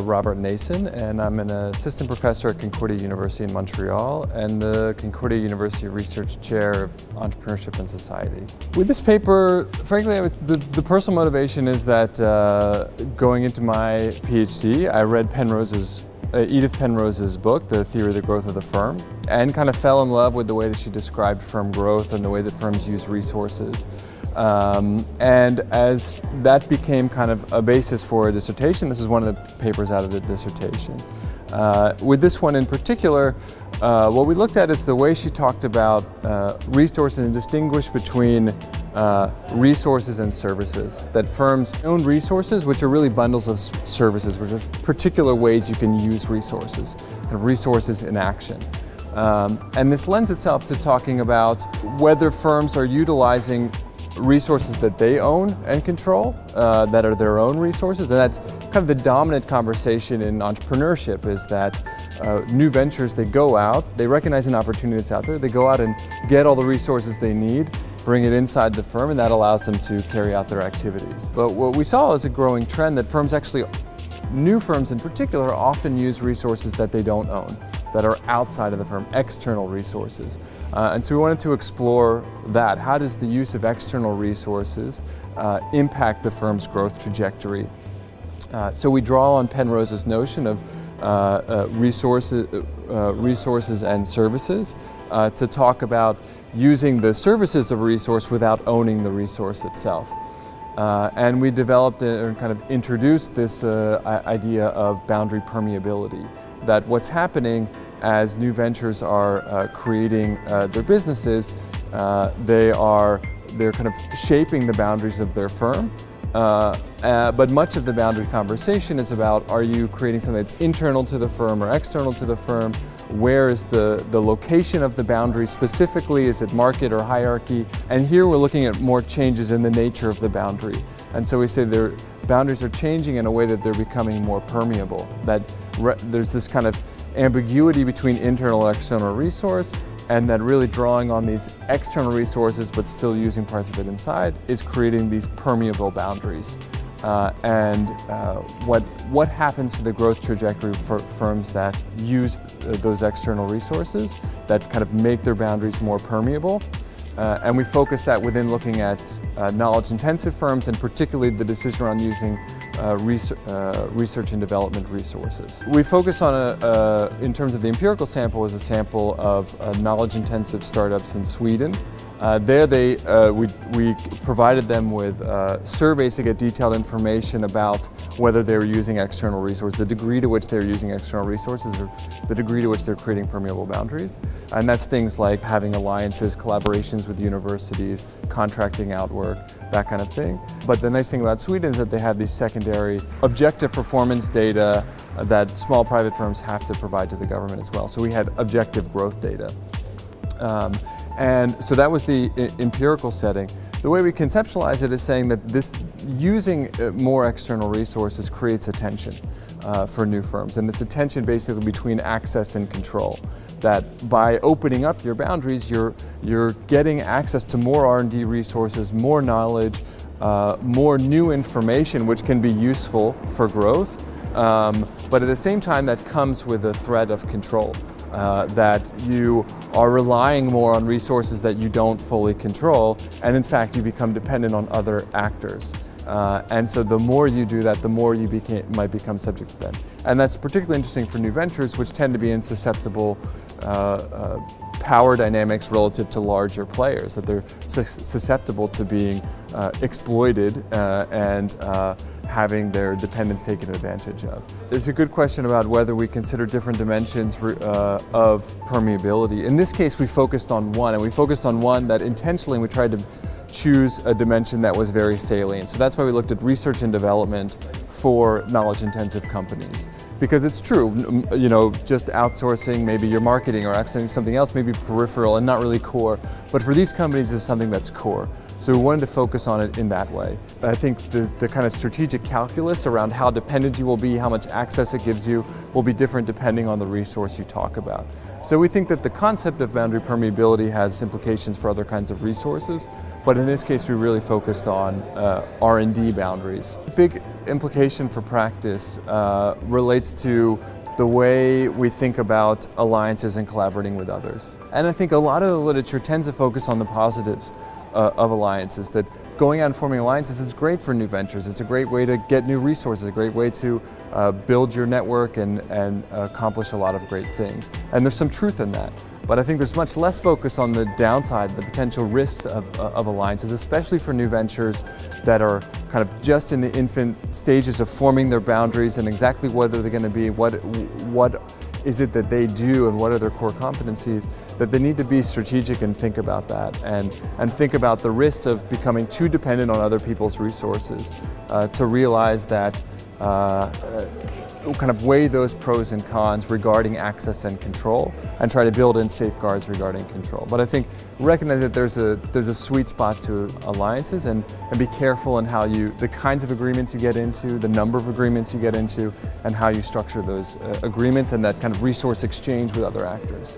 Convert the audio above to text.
Robert Nason, and I'm an assistant professor at Concordia University in Montreal and the Concordia University Research Chair of Entrepreneurship and Society. With this paper, frankly, the personal motivation is that going into my PhD, I read Edith Penrose's book, The Theory of the Growth of the Firm, and kind of fell in love with the way that she described firm growth and the way that firms use resources. And as that became kind of a basis for a dissertation, this is one of the papers out of the dissertation. With this one in particular, what we looked at is the way she talked about resources and distinguished between resources and services. That firms own resources, which are really bundles of services, which are particular ways you can use resources, kind of resources in action. And this lends itself to talking about whether firms are utilizing resources that they own and control, that are their own resources. And that's kind of the dominant conversation in entrepreneurship, is that new ventures, they go out, they recognize an opportunity that's out there, they go out and get all the resources they need, bring it inside the firm, and that allows them to carry out their activities. But what we saw is a growing trend that firms actually, new firms in particular, often use resources that they don't own, that are outside of the firm, external resources. And so we wanted to explore that. How does the use of external resources impact the firm's growth trajectory? So we draw on Penrose's notion of resources and services to talk about using the services of a resource without owning the resource itself. And we developed and kind of introduced this idea of boundary permeability, that what's happening as new ventures are creating their businesses, they're kind of shaping the boundaries of their firm. But much of the boundary conversation is about, are you creating something that's internal to the firm or external to the firm? Where is the location of the boundary specifically? Is it market or hierarchy? And here we're looking at more changes in the nature of the boundary. And so we say their boundaries are changing in a way that they're becoming more permeable, that there's this kind of ambiguity between internal and external resource, and that really drawing on these external resources but still using parts of it inside is creating these permeable boundaries. What happens to the growth trajectory for firms that use those external resources that kind of make their boundaries more permeable? And we focus that within looking at knowledge-intensive firms, and particularly the decision around using research and development resources. We focus on, in terms of the empirical sample, as a sample of knowledge-intensive startups in Sweden. There we provided them with surveys to get detailed information about whether they were using external resources, the degree to which they're using external resources, or the degree to which they're creating permeable boundaries. And that's things like having alliances, collaborations with universities, contracting out work, that kind of thing. But the nice thing about Sweden is that they have these secondary objective performance data that small private firms have to provide to the government as well. So we had objective growth data. And so that was the empirical setting. The way we conceptualize it is saying that using more external resources creates a tension for new firms. And it's a tension basically between access and control. That by opening up your boundaries, you're getting access to more R&D resources, more knowledge, more new information, which can be useful for growth. But at the same time, that comes with a threat of control. That you are relying more on resources that you don't fully control, and in fact you become dependent on other actors. And so the more you do that, the more you might become subject to them. And that's particularly interesting for new ventures, which tend to be in susceptible power dynamics relative to larger players, that they're susceptible to being exploited and having their dependence taken advantage of. It's a good question about whether we consider different dimensions of permeability. In this case, we focused on one, and we focused on one that intentionally we tried to choose a dimension that was very salient. So that's why we looked at research and development for knowledge-intensive companies. Because it's true, just outsourcing maybe your marketing or outsourcing something else may be peripheral and not really core. But for these companies, it's something that's core. So we wanted to focus on it in that way. I think the kind of strategic calculus around how dependent you will be, how much access it gives you, will be different depending on the resource you talk about. So we think that the concept of boundary permeability has implications for other kinds of resources, but in this case we really focused on R&D boundaries. The big implication for practice relates to the way we think about alliances and collaborating with others. And I think a lot of the literature tends to focus on the positives of alliances, that going out and forming alliances is great for new ventures. It's a great way to get new resources, a great way to build your network and accomplish a lot of great things. And there's some truth in that. But I think there's much less focus on the downside, the potential risks of alliances, especially for new ventures that are kind of just in the infant stages of forming their boundaries and exactly what are they going to be, what is it that they do and what are their core competencies, that they need to be strategic and think about that and think about the risks of becoming too dependent on other people's resources, to realize that kind of weigh those pros and cons regarding access and control and try to build in safeguards regarding control. But I think recognize that there's a sweet spot to alliances and be careful in how the kinds of agreements you get into, the number of agreements you get into, and how you structure those agreements and that kind of resource exchange with other actors.